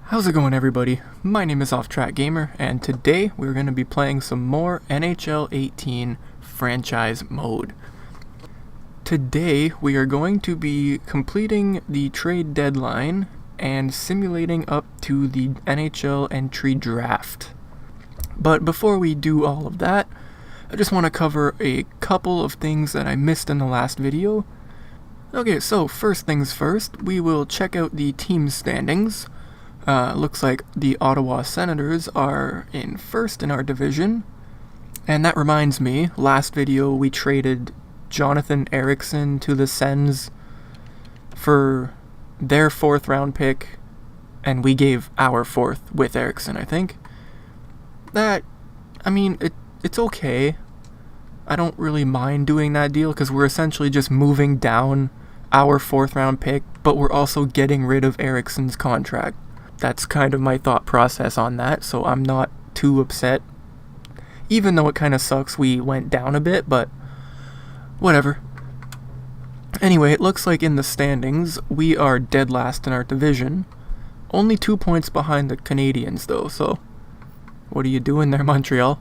How's it going, everybody? My name is Off Track Gamer, and today we're going to be playing some more NHL 18 franchise mode. Today we are going to be completing the trade deadline and simulating up to the NHL entry draft. But before we do all of that, I just want to cover a couple of things that I missed in the last video. Okay, so first things first, we will check out the team standings. Looks like the Ottawa Senators are in first in our division. And that reminds me, last video we traded Jonathan Ericsson to the Sens for their 4th round pick, and we gave our 4th with Ericsson, I think. It's okay. I don't really mind doing that deal because we're essentially just moving down our 4th round pick, but we're also getting rid of Ericsson's contract. That's kind of my thought process on that, so I'm not too upset. Even though it kind of sucks we went down a bit, but whatever. Anyway, it looks like in the standings, we are dead last in our division. Only 2 points behind the Canadiens, though, so what are you doing there, Montreal?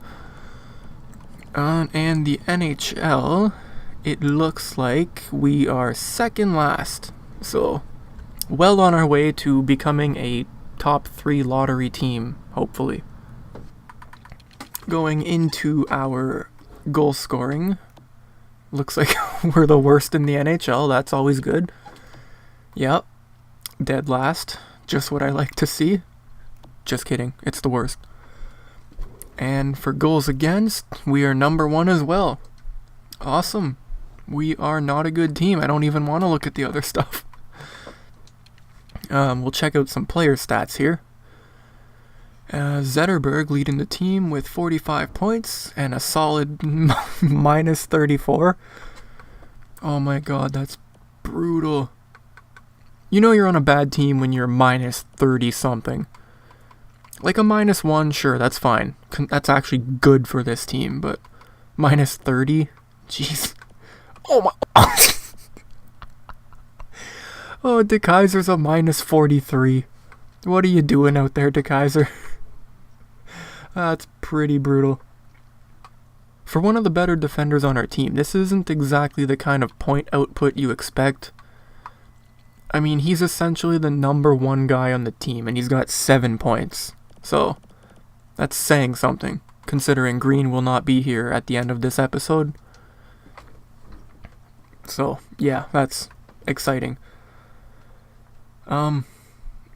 And the NHL, it looks like we are second last, so well on our way to becoming a top 3 lottery team, hopefully. Going into our goal scoring, looks like we're the worst in the NHL. That's always good. Yep, dead last, just what I like to see. Just kidding, it's the worst. And for goals against, we are number 1 as well. Awesome. We are not a good team. I don't even want to look at the other stuff. We'll check out some player stats here. Zetterberg leading the team with 45 points and a solid minus 34. Oh my god, that's brutal. You know you're on a bad team when you're minus 30 something. Like a minus 1, sure, that's fine. That's actually good for this team, but minus 30? Jeez. Oh my... Oh, DeKaiser's a minus 43. What are you doing out there, DeKaiser? That's pretty brutal. For one of the better defenders on our team, this isn't exactly the kind of point output you expect. I mean, he's essentially the number 1 guy on the team, and he's got 7 points. So, that's saying something, considering Green will not be here at the end of this episode. So, yeah, that's exciting.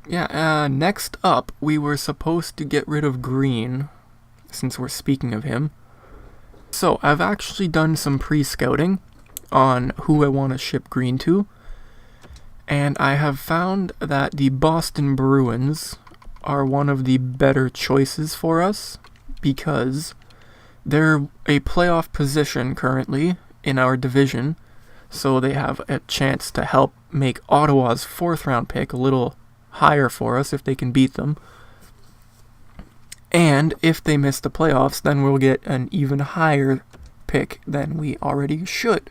Next up, we were supposed to get rid of Green, since we're speaking of him. So, I've actually done some pre-scouting on who I want to ship Green to, and I have found that the Boston Bruins are one of the better choices for us, because they're a playoff position currently in our division, so they have a chance to help make Ottawa's 4th round pick a little higher for us if they can beat them. And if they miss the playoffs, then we'll get an even higher pick than we already should.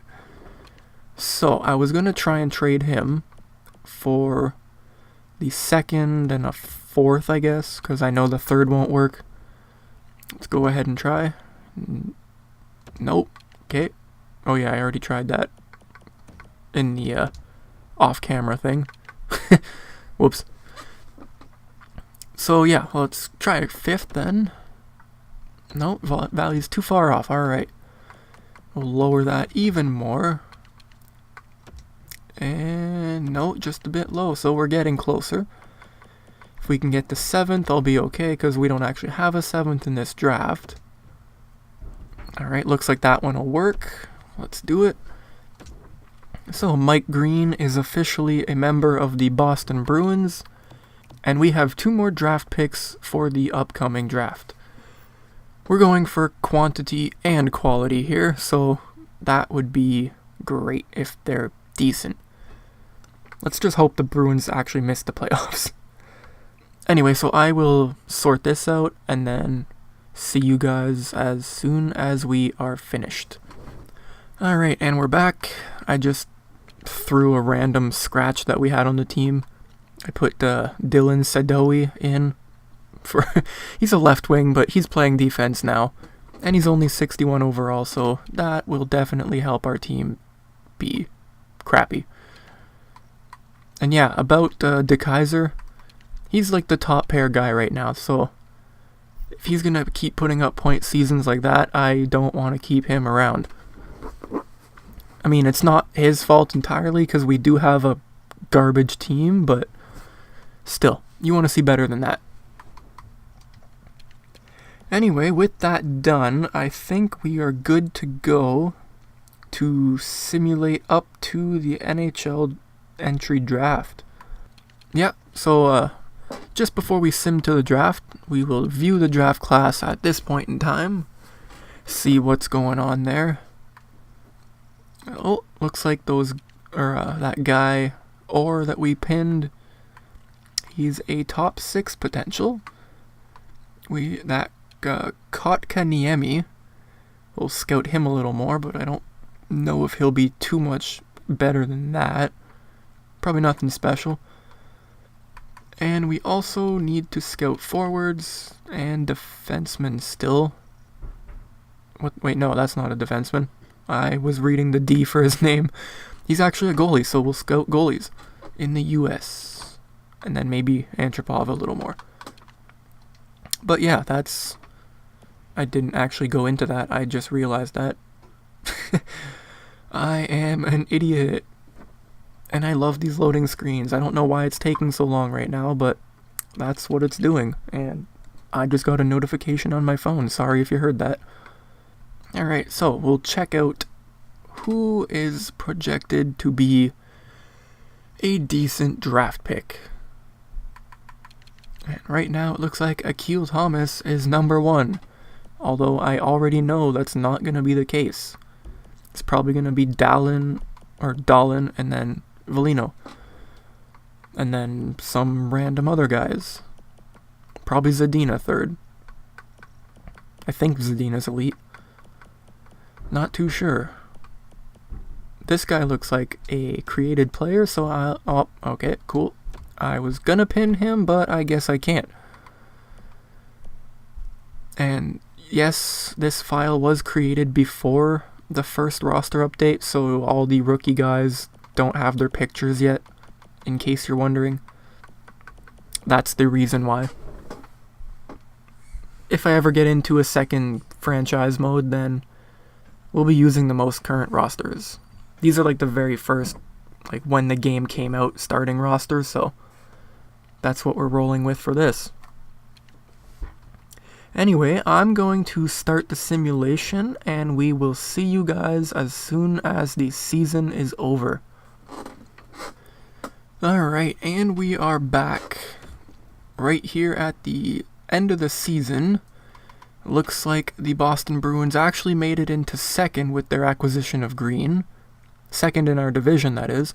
So I was going to try and trade him for the 2nd and a 4th, I guess, because I know the 3rd won't work. Let's go ahead and try. Nope. Okay. Oh yeah, I already tried that in the off-camera thing. Whoops. So yeah, let's try a 5th then. No, value's too far off. Alright. We'll lower that even more. And no, just a bit low, so we're getting closer. If we can get the 7th, I'll be okay, because we don't actually have a 7th in this draft. Alright, looks like that one will work. Let's do it. So Mike Green is officially a member of the Boston Bruins, and we have 2 more draft picks for the upcoming draft. We're going for quantity and quality here, so that would be great if they're decent. Let's just hope the Bruins actually miss the playoffs. Anyway, so I will sort this out and then see you guys as soon as we are finished. Alright, and we're back. I just threw a random scratch that we had on the team I put Dylan Sadowi in for he's a left wing, but he's playing defense now, and he's only 61 overall, so that will definitely help our team be crappy. And yeah, about De Kaiser, he's like the top pair guy right now, so if he's gonna keep putting up point seasons like that, I don't want to keep him around. I mean, it's not his fault entirely because we do have a garbage team, but still, you want to see better than that. Anyway, with that done, I think we are good to go to simulate up to the NHL entry draft. Yeah, so just before we sim to the draft, we will view the draft class at this point in time, see what's going on there. Oh, looks like that guy Orr that we pinned, he's a top 6 potential. Kotka Niemi, we'll scout him a little more, but I don't know if he'll be too much better than that. Probably nothing special. And we also need to scout forwards and defensemen still. Wait, no, that's not a defenseman. I was reading the D for his name. He's actually a goalie, so we'll scout goalies in the US. And then maybe Antropov a little more. But yeah, I didn't actually go into that. I just realized that. I am an idiot. And I love these loading screens. I don't know why it's taking so long right now, but that's what it's doing. And I just got a notification on my phone. Sorry if you heard that. Alright, so we'll check out who is projected to be a decent draft pick. And right now it looks like Akil Thomas is number 1. Although I already know that's not going to be the case. It's probably going to be Dahlin, and then Velino. And then some random other guys. Probably Zadina 3rd. I think Zadina's elite. Not too sure. This guy looks like a created player, so okay, cool. I was gonna pin him, but I guess I can't. And yes, this file was created before the first roster update, so all the rookie guys don't have their pictures yet, in case you're wondering. That's the reason why. If I ever get into a second franchise mode, then we'll be using the most current rosters. These are like the very first, like when the game came out, starting rosters, so that's what we're rolling with for this. Anyway, I'm going to start the simulation, and we will see you guys as soon as the season is over. Alright, and we are back right here at the end of the season. Looks like the Boston Bruins actually made it into second with their acquisition of Green. Second in our division, that is.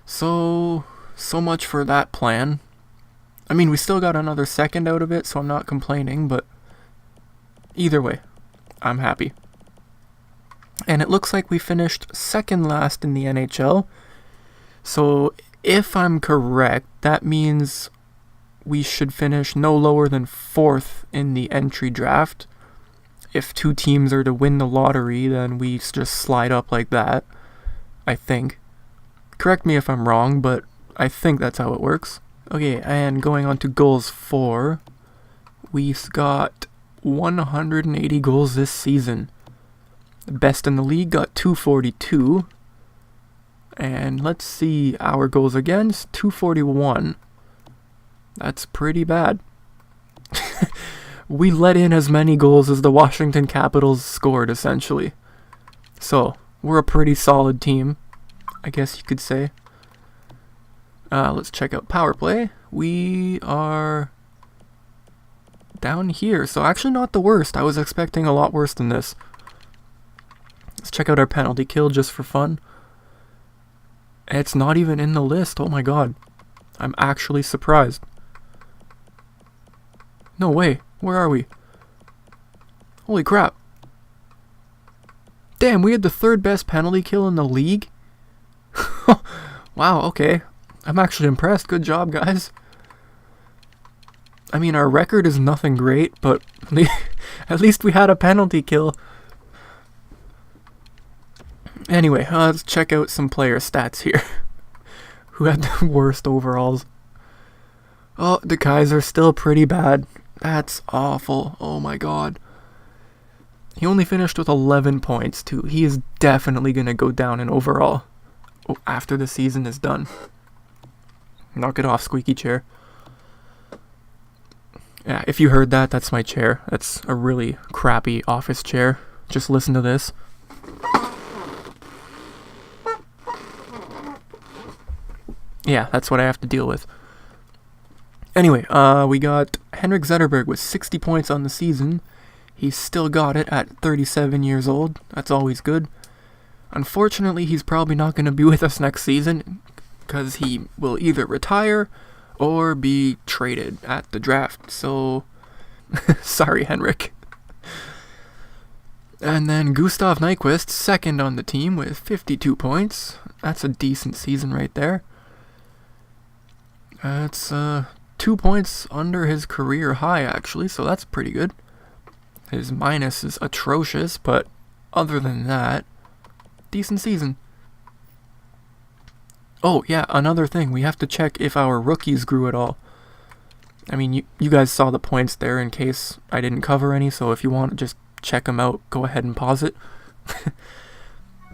So much for that plan. I mean, we still got another second out of it, so I'm not complaining, but either way, I'm happy. And it looks like we finished second last in the NHL. So if I'm correct, that means we should finish no lower than 4th in the entry draft. If 2 teams are to win the lottery, then we just slide up like that, I think. Correct me if I'm wrong, but I think that's how it works. Okay, and going on to goals for, we've got 180 goals this season. The best in the league got 242. And let's see, our goals against, 241. That's pretty bad. We let in as many goals as the Washington Capitals scored, essentially. So, we're a pretty solid team, I guess you could say. Let's check out power play. We are down here, so actually not the worst. I was expecting a lot worse than this. Let's check out our penalty kill just for fun. It's not even in the list. Oh my god. I'm actually surprised. No way. Where are we? Holy crap. Damn, we had the 3rd best penalty kill in the league? Wow, okay. I'm actually impressed. Good job, guys. I mean, our record is nothing great, but at least we had a penalty kill. Anyway, let's check out some player stats here. Who had the worst overalls? Oh, the Kaiser still pretty bad. That's awful. Oh my god. He only finished with 11 points, too. He is definitely going to go down in overall after the season is done. Knock it off, squeaky chair. Yeah, if you heard that, that's my chair. That's a really crappy office chair. Just listen to this. Yeah, that's what I have to deal with. Anyway, we got Henrik Zetterberg with 60 points on the season. He's still got it at 37 years old. That's always good. Unfortunately, he's probably not going to be with us next season because he will either retire or be traded at the draft. So, sorry, Henrik. And then Gustav Nyquist, second on the team with 52 points. That's a decent season right there. That's 2 points under his career high, actually, so that's pretty good. His minus is atrocious, but other than that, decent season. Oh, yeah, another thing. We have to check if our rookies grew at all. I mean, you guys saw the points there in case I didn't cover any, so if you want to just check them out, go ahead and pause it.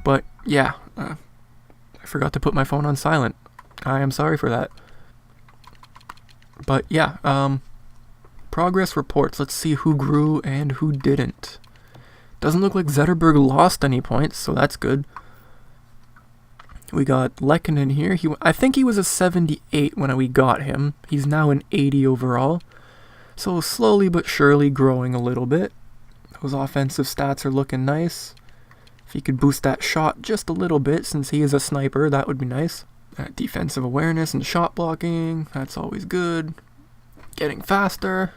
But, yeah, I forgot to put my phone on silent. I am sorry for that. But, yeah, progress reports. Let's see who grew and who didn't. Doesn't look like Zetterberg lost any points, so that's good. We got Lehkonen here. I think he was a 78 when we got him. He's now an 80 overall. So slowly but surely growing a little bit. Those offensive stats are looking nice. If he could boost that shot just a little bit since he is a sniper, that would be nice. Defensive awareness and shot blocking, that's always good. Getting faster.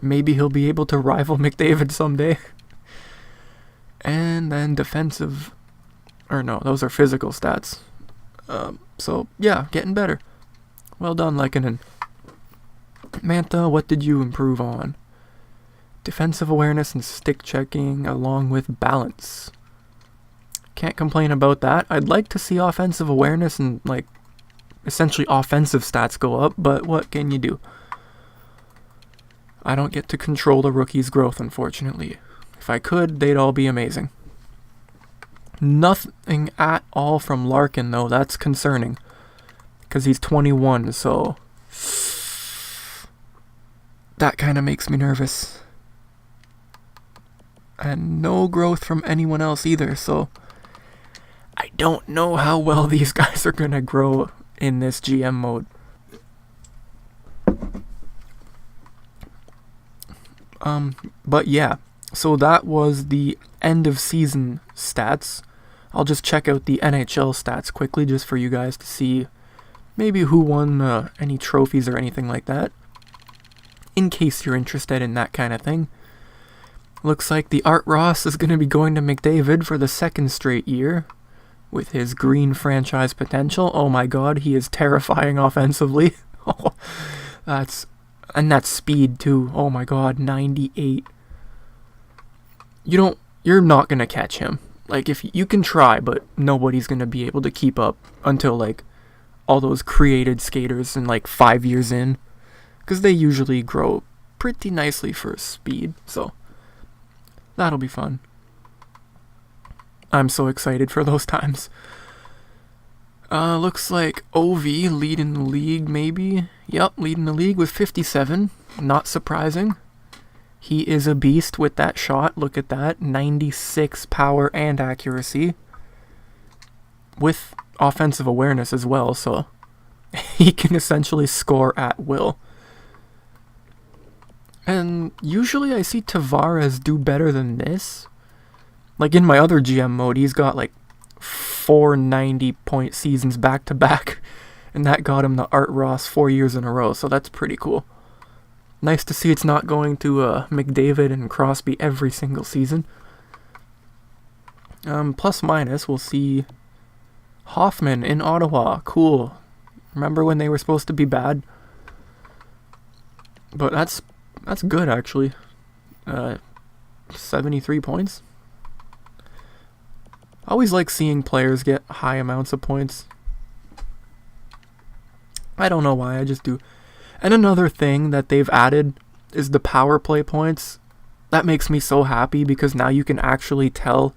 Maybe he'll be able to rival McDavid someday. And then defensive... Or no, those are physical stats. So, yeah, getting better. Well done, Lehkonen. Mantha, what did you improve on? Defensive awareness and stick checking, along with balance. Can't complain about that. I'd like to see offensive awareness and, like, essentially offensive stats go up, but what can you do? I don't get to control the rookie's growth, unfortunately. If I could, they'd all be amazing. Nothing at all from Larkin, though. That's concerning. Because he's 21, so... that kind of makes me nervous. And no growth from anyone else either, so... I don't know how well these guys are going to grow in this GM mode. But yeah, so that was the end of season stats. I'll just check out the NHL stats quickly just for you guys to see maybe who won any trophies or anything like that. In case you're interested in that kind of thing. Looks like the Art Ross is going to be going to McDavid for the second straight year. With his green franchise potential. Oh my god, he is terrifying offensively. And that's speed too. Oh my god, 98. You're not gonna catch him. Like, if you can try, but nobody's gonna be able to keep up until, like, all those created skaters in, like, 5 years in. Because they usually grow pretty nicely for speed, so that'll be fun. I'm so excited for those times. Looks like Ovi leading the league, maybe. Yep, leading the league with 57. Not surprising. He is a beast with that shot. Look at that. 96 power and accuracy. With offensive awareness as well, so he can essentially score at will. And usually I see Tavares do better than this. Like, in my other GM mode, he's got, like, 4 90-point seasons back-to-back. And that got him the Art Ross 4 years in a row, so that's pretty cool. Nice to see it's not going to McDavid and Crosby every single season. Plus minus, we'll see Hoffman in Ottawa. Cool. Remember when they were supposed to be bad? But that's good, actually. 73 points. I always like seeing players get high amounts of points. I don't know why, I just do. And another thing that they've added is the power play points. That makes me so happy because now you can actually tell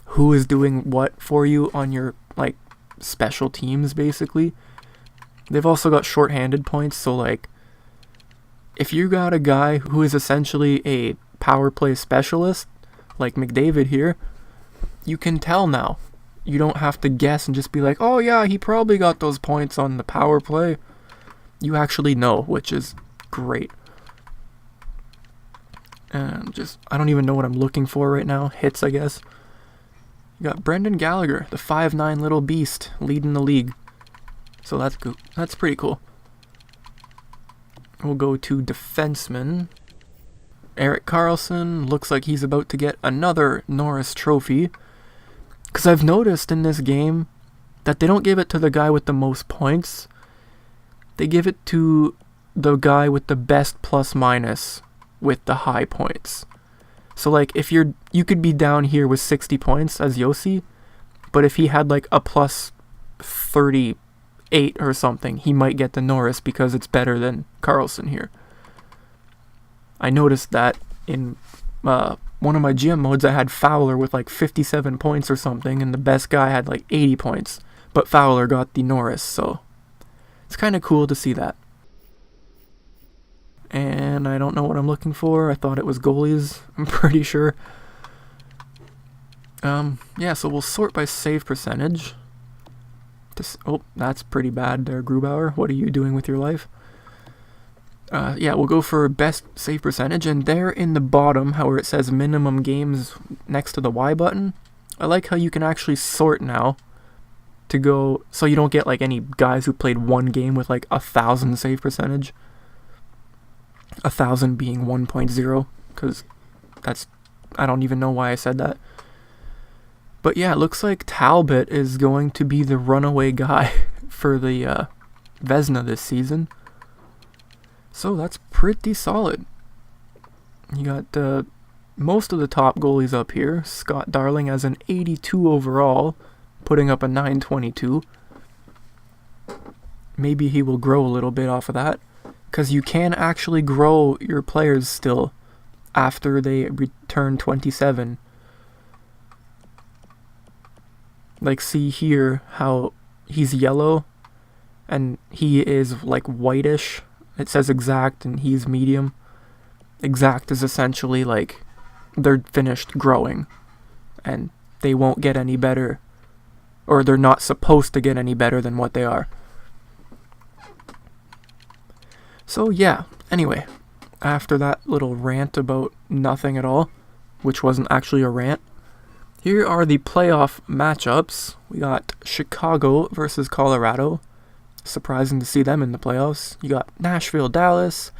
who is doing what for you on your, like, special teams, basically. They've also got shorthanded points, so, like, if you got a guy who is essentially a power play specialist, like McDavid here, you can tell now. You don't have to guess and just be like, oh yeah, he probably got those points on the power play. You actually know, which is great. And I don't even know what I'm looking for right now. Hits, I guess. You got Brendan Gallagher, the 5'9" little beast, leading the league. So that's good. That's pretty cool. We'll go to defenseman. Erik Karlsson looks like he's about to get another Norris Trophy. Because I've noticed in this game that they don't give it to the guy with the most points. They give it to the guy with the best plus minus with the high points. So like if you could be down here with 60 points as Yossi, but if he had like a plus 38 or something, he might get the Norris because it's better than Karlsson here. I noticed that in one of my GM modes I had Fowler with like 57 points or something, and the best guy had like 80 points, but Fowler got the Norris, so it's kind of cool to see that. And I don't know what I'm looking for. I thought it was goalies, I'm pretty sure. Yeah, so we'll sort by save percentage. Oh, that's pretty bad there, Grubauer. What are you doing with your life? Yeah, we'll go for best save percentage, and there in the bottom, where it says minimum games next to the Y button, I like how you can actually sort now to go, so you don't get like any guys who played one game with like 1,000 save percentage. 1,000 being 1.0, because I don't even know why I said that. But yeah, it looks like Talbot is going to be the runaway guy for the Vezina this season. So that's pretty solid. You got most of the top goalies up here. Scott Darling has an 82 overall, putting up a 922. Maybe he will grow a little bit off of that, because you can actually grow your players still after they return 27. Like, see here how he's yellow and he is like whitish. It says exact and he's medium. Exact is essentially like they're finished growing and they won't get any better, or they're not supposed to get any better than what they are. So yeah, anyway, after that little rant about nothing at all, which wasn't actually a rant, here are the playoff matchups. We got Chicago versus Colorado. Surprising to see them in the playoffs. You got Nashville, Dallas,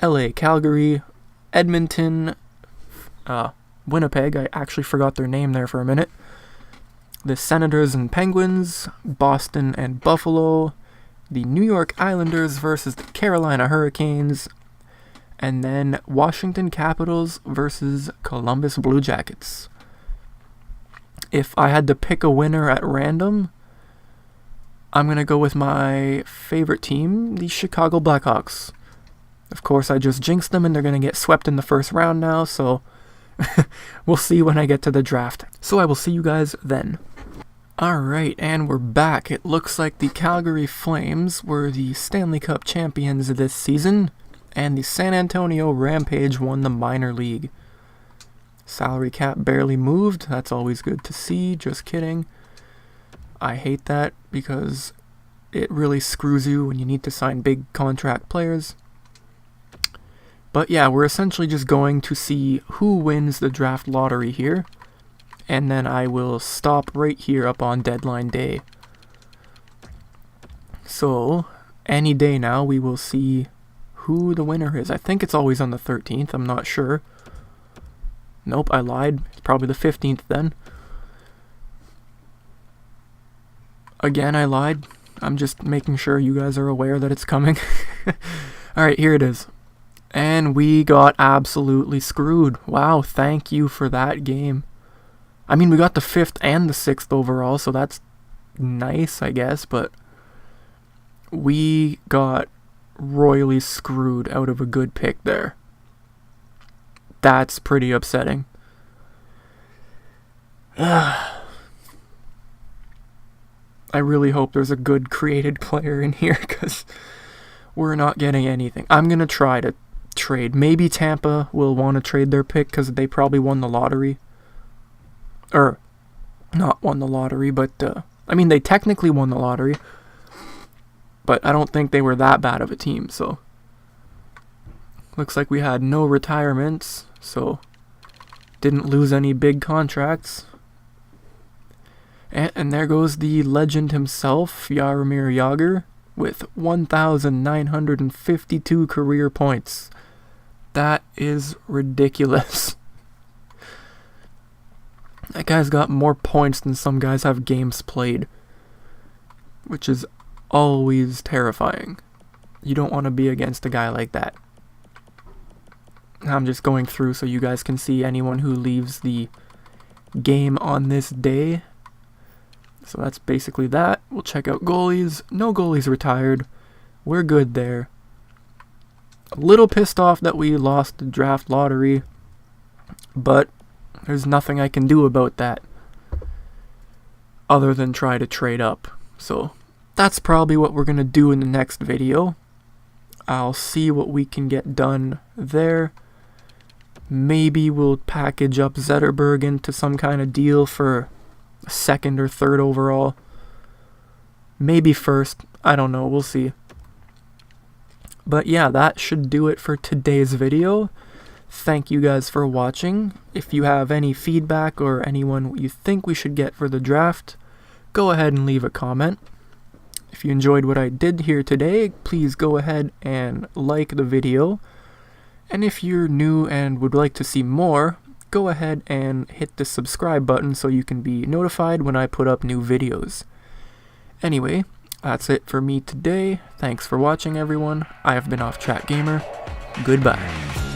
LA, Calgary, Edmonton, Winnipeg. I actually forgot their name there for a minute. The Senators and Penguins, Boston and Buffalo, the New York Islanders versus the Carolina Hurricanes, and then Washington Capitals versus Columbus Blue Jackets. If I had to pick a winner at random, I'm going to go with my favorite team, the Chicago Blackhawks. Of course, I just jinxed them and they're going to get swept in the first round now, so we'll see when I get to the draft. So I will see you guys then. Alright, and we're back. It looks like the Calgary Flames were the Stanley Cup champions this season, and the San Antonio Rampage won the minor league. Salary cap barely moved. That's always good to see. Just kidding. I hate that because it really screws you when you need to sign big contract players. But yeah, we're essentially just going to see who wins the draft lottery here. And then I will stop right here up on deadline day. So, any day now we will see who the winner is. I think it's always on the 13th. I'm not sure. Nope, I lied. It's probably the 15th then. Again, I lied. I'm just making sure you guys are aware that it's coming. Alright, here it is. And we got absolutely screwed. Wow, thank you for that game. I mean, we got the 5th and the 6th overall, so that's nice, I guess, but we got royally screwed out of a good pick there. That's pretty upsetting. I really hope there's a good created player in here, because we're not getting anything. I'm going to try to trade. Maybe Tampa will want to trade their pick because they probably won the lottery. Or, not won the lottery, but, I mean, they technically won the lottery. But I don't think they were that bad of a team, so. Looks like we had no retirements, so didn't lose any big contracts. And there goes the legend himself, Jaromir Jagr, with 1,952 career points. That is ridiculous. That guy's got more points than some guys have games played, which is always terrifying. You don't want to be against a guy like that. I'm just going through so you guys can see anyone who leaves the game on this day. So that's basically that. We'll check out goalies. No goalies retired. We're good there. A little pissed off that we lost the draft lottery, but there's nothing I can do about that other than try to trade up. So that's probably what we're going to do in the next video. I'll see what we can get done there. Maybe we'll package up Zetterberg into some kind of deal for 2nd or 3rd overall. Maybe 1st. I don't know. We'll see. But yeah, that should do it for today's video. Thank you guys for watching. If you have any feedback or anyone you think we should get for the draft, go ahead and leave a comment. If you enjoyed what I did here today, please go ahead and like the video. And if you're new and would like to see more, go ahead and hit the subscribe button so you can be notified when I put up new videos. Anyway, that's it for me today. Thanks for watching, everyone. I have been Off Track Gamer. Goodbye.